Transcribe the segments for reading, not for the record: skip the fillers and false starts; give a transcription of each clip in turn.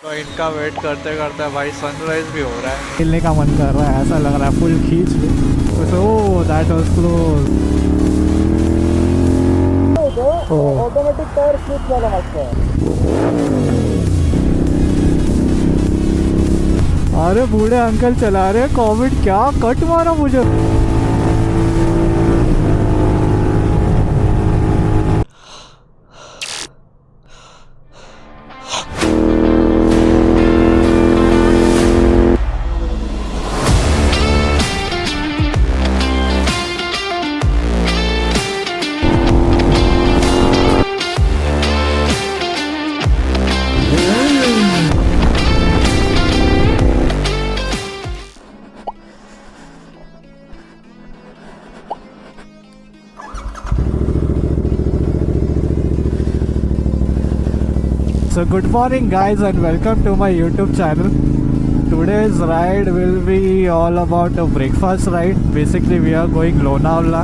तो इनका वेट करते करते भाई सनराइज भी हो रहा है। खेलने का मन कर रहा है, ऐसा लग रहा है फुल खींच लो। Oh that was close. Automatic tyre switch वाला मस्त है। अरे बूढ़े अंकल चला रहे हैं कोविड, क्या कट मारा मुझे। So good morning guys and welcome to my YouTube channel. Today's ride will be all about a breakfast ride. Basically we are going Lonavala.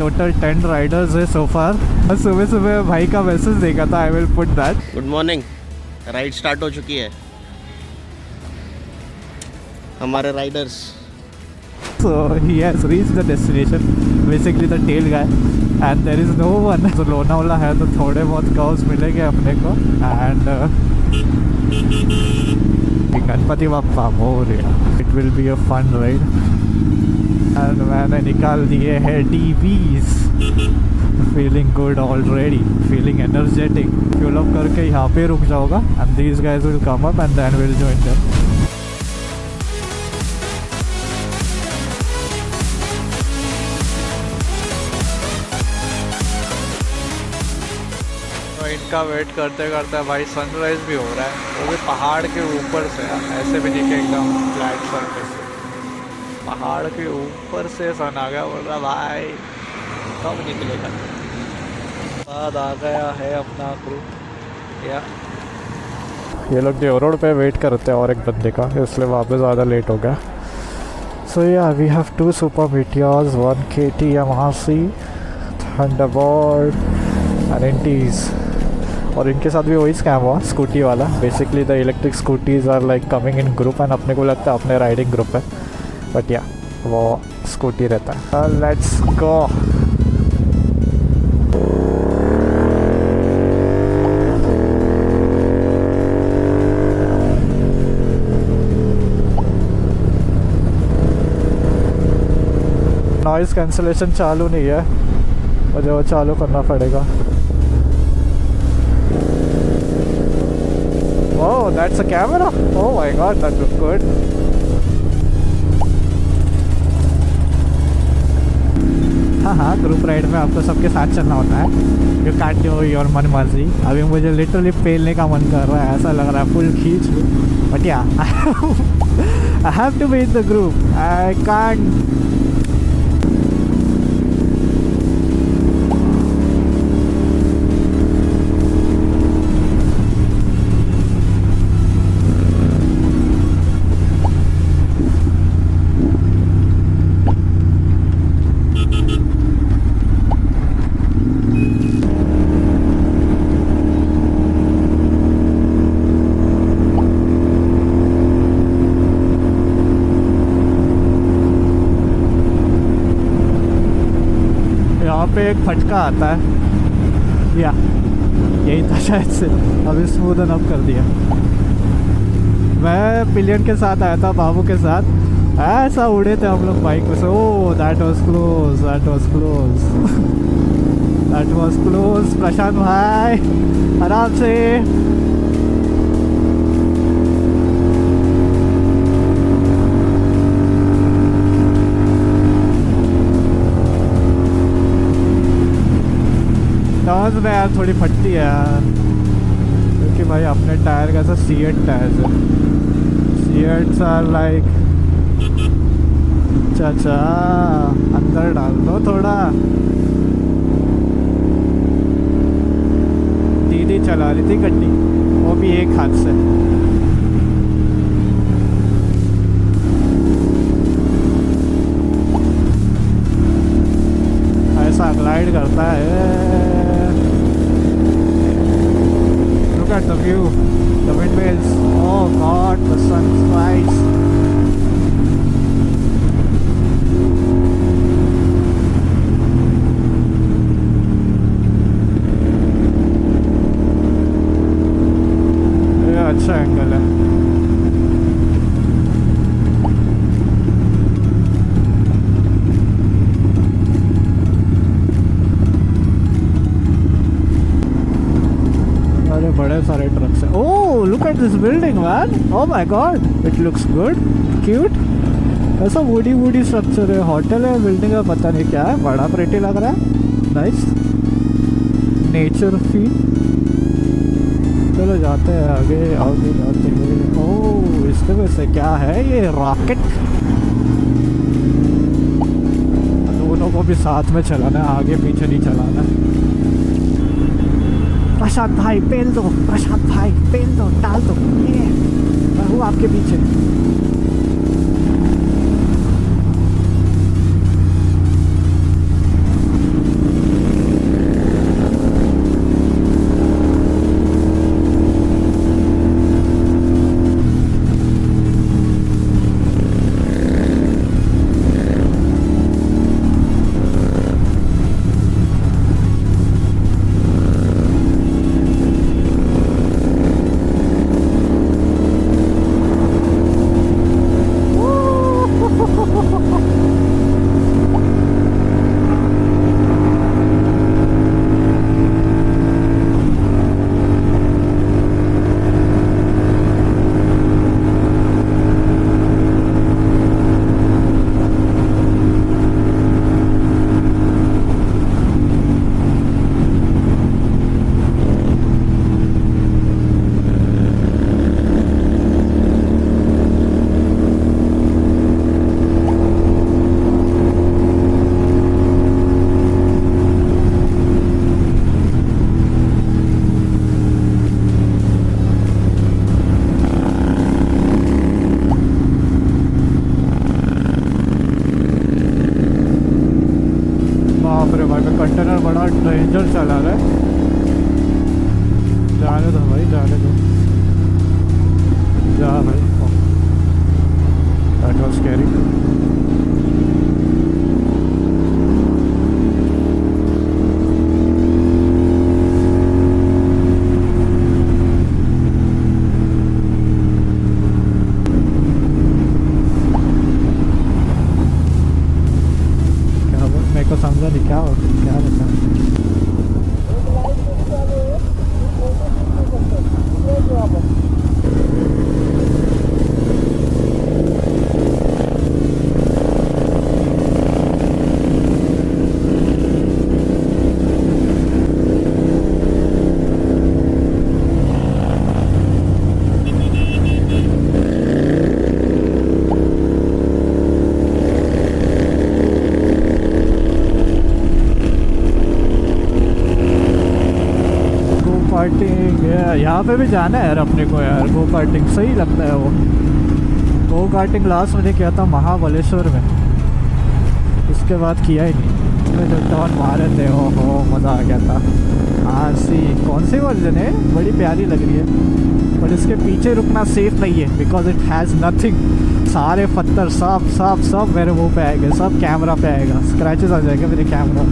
Total 10 riders है so far. सुबह सुबह भाई का मैसेज देखा था, I will put that. Good morning. Ride start हो चुकी है हमारे Riders. So he has reached the destination, basically the tail guy, and there is no one. So Lonavala है तो थोड़े बहुत कर्व्स मिलेंगे अपने को and Ganpati Bappa Morya. It will be a fun ride and मैंने निकाल दिए हैं DBs. Feeling good already, feeling energetic. Fuel up करके यहाँ पे रुक जाऊँगा and these guys will come up and then we'll join them. तो इनका वेट करते करते भाई सनराइज भी हो रहा है, वो भी पहाड़ के ऊपर से। ऐसे भी नहीं कि एकदम फ्लैट सरफेस, पहाड़ के ऊपर से सन आ गया। बोल रहा भाई कब निकलेगा। बाद आ गया है अपना ग्रुप। या ये लोग देव रोड पे वेट करते हैं और एक बंदे का, इसलिए वहाँ पे ज़्यादा लेट हो गया। So yeah we have 2 super meteors, 1 KTM RC, Thunderbird and एंटीज। और इनके साथ भी वही स्कैम हुआ, स्कूटी वाला। Basically the electric scooties are like coming in group and अपने को लगता है अपने राइडिंग ग्रुप है, बट या वो स्कूटी रहता है। Let's go. नॉइज़ कैंसलेशन चालू नहीं है, मुझे वो चालू करना पड़ेगा। Oh, that's a camera? Oh my god, that looks good. हाँ, ग्रुप राइड में आपको सबके साथ चलना होता है। यू कांट डू योर मन मर्जी। अभी मुझे लिटरली पेलने का मन कर रहा है, ऐसा लग रहा है फुल खींच लूँ, बट या I have to be in the group, I can't. यहाँ पे एक फटका आता है, या यही था शायद से। अभी स्मूदन अप कर दिया। मैं पिलियन के साथ आया था, बाबू के साथ। ऐसा उड़े थे हम लोग बाइक पे से। Oh that was close, that was close, that was close. Prashant भाई आराम से। टर्न्स में यार थोड़ी फटती है यार, क्योंकि भाई अपने टायर का ऐसा सीएट टायर्स है। सीएट्स आर लाइक चाचा अंदर डाल दो थोड़ा। दीदी चला रही थी गड्डी, वो भी एक हाथ से। ऐसा ग्लाइड करता है। Look at the view, the sunrise. Oh God, the sunrise. ये अच्छा एंगल है. अरे बड़े सारे ट्रक्स हैं. Oh look at this building man. Oh my God, it looks good, cute. ऐसा वुडी स्ट्रक्चर है. होटल है, बिल्डिंग है, पता नहीं क्या है. बड़ा प्रिटी लग रहा है. Nice nature feel. चलो जाते हैं आगे आगे जाते हैं. ओह इसके वजह से क्या है ये रॉकेट. दोनों को भी साथ में चलाना है, आगे पीछे नहीं चलाना है. प्रशांत भाई पेल दो, प्रशांत भाई पेल दो, डाल दो. ये मैं हूँ आपके पीछे. कंटेनर बड़ा डेंजर चला रहा है. जाने दो भाई, जाने दो. जा भाई. That was scary. क्या हुआ मेरे को समझा नहीं. क्या हो क्या बता. कार्टिंग यहाँ पे भी जाना है यार अपने को यार. गो कार्टिंग सही लगता है वो. गो कार्टिंग लास्ट मैंने किया था महाबलेश्वर में, उसके बाद किया ही नहीं. मैं जो टर्न मारे थे हो मज़ा आ गया था. RC कौन सी वर्जन है, बड़ी प्यारी लग रही है. पर इसके पीछे रुकना सेफ नहीं है बिकॉज इट हैज़ नथिंग. सारे पत्थर सब मेरे मुँह पे आएंगे, सब कैमरा पे आएगा. स्क्रैचेस आ जाएंगे मेरे कैमरा.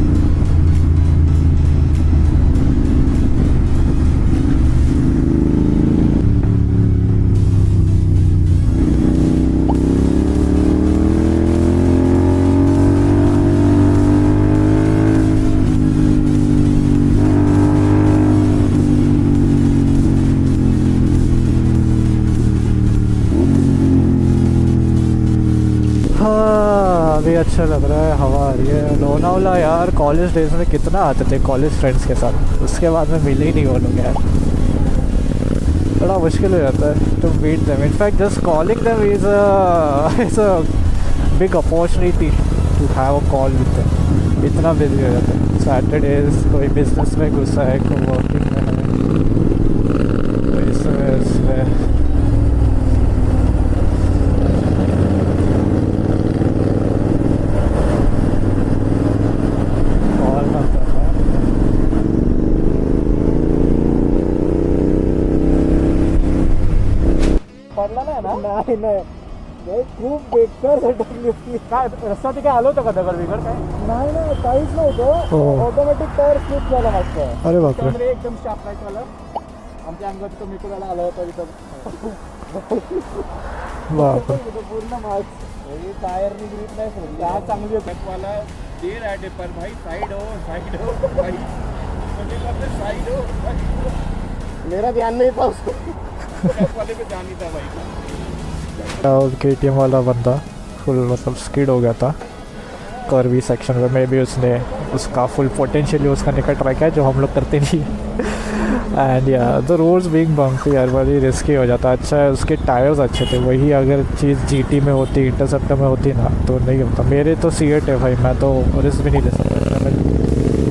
अभी अच्छा लग रहा है, हवा आ रही है. लोनावला यार कॉलेज डेज में कितना आते थे कॉलेज फ्रेंड्स के साथ. उसके बाद में मिले ही नहीं वो लोग यार. बड़ा मुश्किल हो जाता है to meet them. In fact just calling them is a big opportunity to have a call with them. इतना बिजी हो जाता है. सैटरडेज कोई बिजनेस में घुसा है, कोई वर्किंग में है, कोई इसमें पडला नाही ना? नाही नाही हे खूप बेकार झटकली होती. काय रस्ता ते काय आलं होतं का दगड बिगड काय? नाही नाही काहीच हो. नव्हतं. ऑटोमॅटिक टायर स्लिप झाला मस्त. अरे बापरे. त्यामुळे एकदम शार्प राईट वाला आमच्या अंगात तो मिकुराला आला होता तिथं. बापरे. पूर्ण मार्क्स टायरनी ग्रीप नाही सोडली. क्या चांगली वाला दे रहा है पर भाई साइड हो भाई मुझे लगता है साइड हो मेरा ध्यान नहीं था उसको. वाले पे ध्यान नहीं था भाई. और KTM वाला बंदा फुल मतलब स्किड हो गया था कर्वी सेक्शन में. मे भी उसने उसका फुल पोटेंशियल यूज़ करने का ट्राई किया जो हम लोग करते नहीं है. एंड या द रोड्स बिंग बम्पी यार बड़ी रिस्की हो जाता. अच्छा है उसके टायर्स अच्छे थे. वही अगर चीज़ GT में होती इंटरसेप्टर में होती ना तो नहीं होता. मेरे तो C8 है भाई. मैं तो रिस्क भी नहीं ले सकता. मैं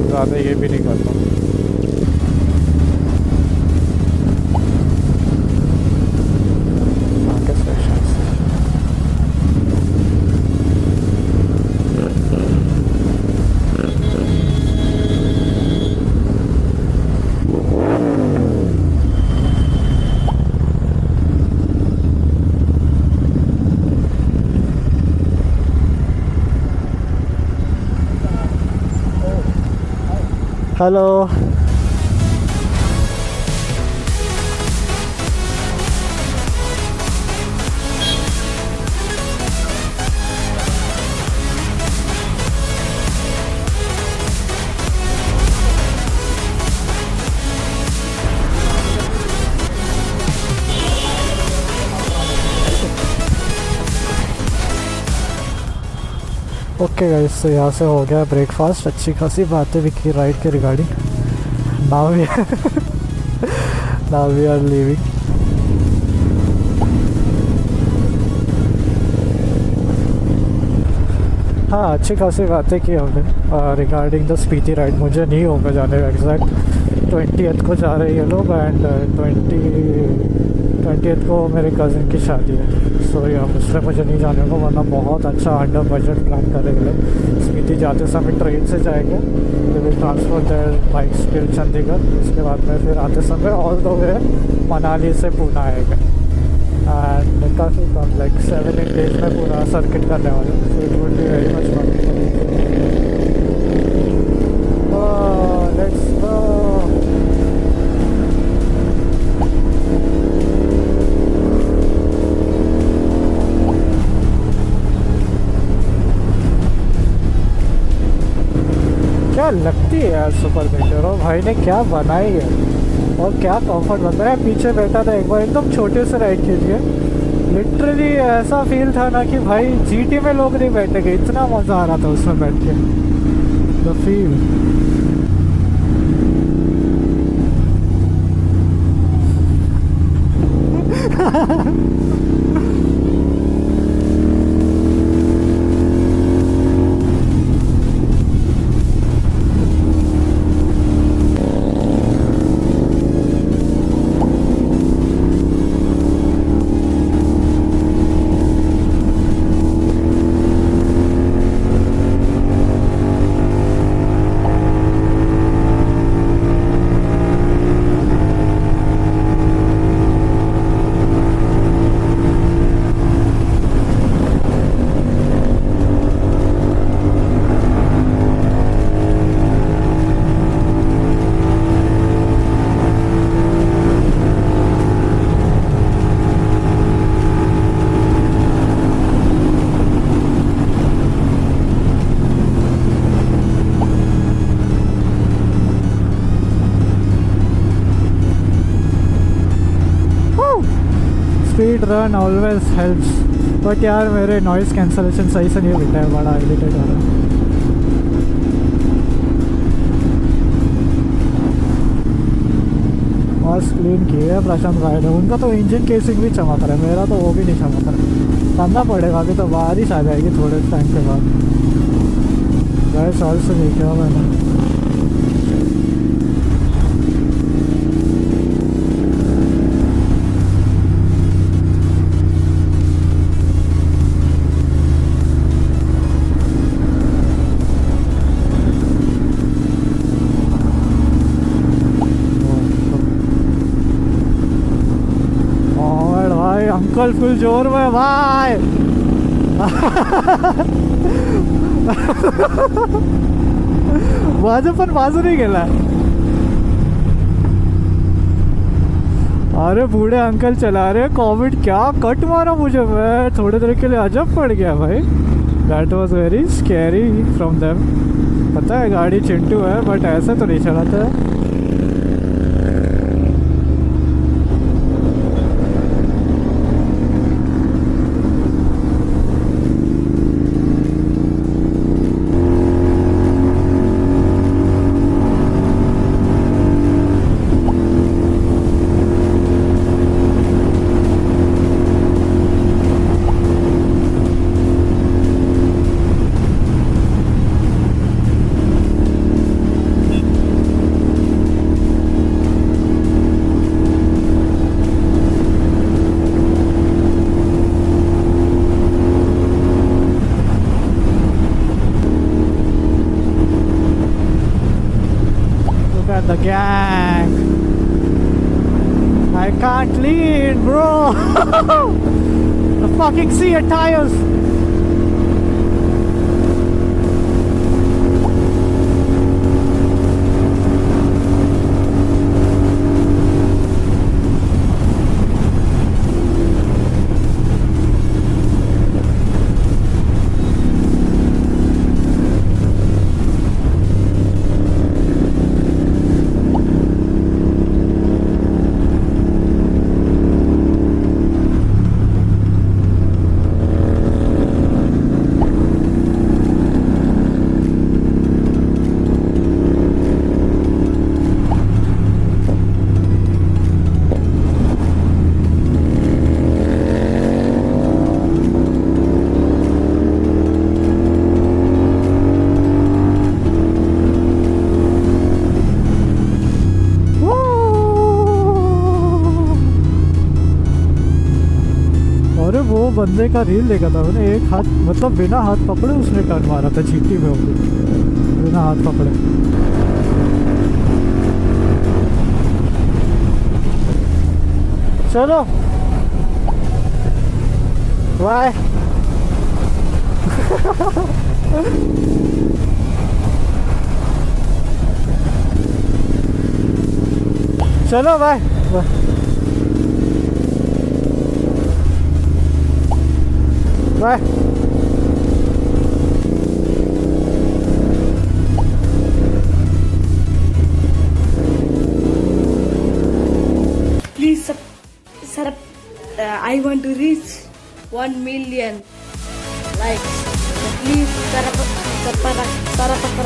ज़्यादा ये भी नहीं करता. आगे sections. हेलो. ओके गाइस तो यहाँ से हो गया ब्रेकफास्ट. अच्छी खासी बातें भी की राइड के regarding. Now we are leaving. हाँ अच्छी खासी बातें की हमने रिगार्डिंग द स्पीति राइड. मुझे नहीं होगा जाने का एग्जैक्ट 20th को जा रहे हैं ये लोग एंड 20th को मेरे कज़न की शादी है. सो या उससे मुझे नहीं जाने को वरना बहुत अच्छा अंडर बजट प्लान कर रहे हैं. स्पीति जाते समय ट्रेन से जाएंगे. Will transfer their bikes till Chandigarh. उसके बाद में फिर आते समय ऑल द वे मनाली से पुणे आएगा. एंड काफ़ी कम लाइक 7-8 डेज में पूरा सर्किट करने वाले. So it will be very much fun. Let's go. क्या लगती है यार सुपर मीटर. और भाई ने क्या बनाई है और क्या कंफर्ट बनता है. पीछे बैठा था एक बार एकदम छोटे से राइड के लिए. लिटरली ऐसा फील था ना कि भाई GT में लोग नहीं बैठेंगे. इतना मज़ा आ रहा था उसमें बैठ के. The feel. Speed run always helps. But यार मेरे नॉइज़ कैंसलेशन सही से नहीं बिता है. बड़ा इरिटेट हो रहा है. और क्लीन किए है प्रशांत राइडर. उनका तो इंजन केसिंग भी चमक रहा है. मेरा तो वो भी नहीं चमक रहा. करना पड़ेगा. अभी तो बारिश आ जाएगी थोड़े टाइम के बाद. गए साल से नहीं किया मैंने. अंकल फुल जोर में भाई। माझं पण बाजूने गेला। अरे बूढ़े अंकल चला रहे कोविड, क्या कट मारा मुझे, मैं थोड़ी देर के लिए अजब पड़ गया भाई। That was very scary from them. पता है गाड़ी चिंटू है बट ऐसे तो नहीं चलाता है। The gang. I can't lean, bro. The fucking Seat tires. वो बंदे का रील देखा था मैंने, एक हाथ मतलब बिना हाथ पकड़े उसने टर्न मारा था चीटी में, वो बिना हाथ पकड़े। चलो बाय। चलो bye bye. Bye. Please, sir, I want to reach 1 million likes. Please, Sarapakara.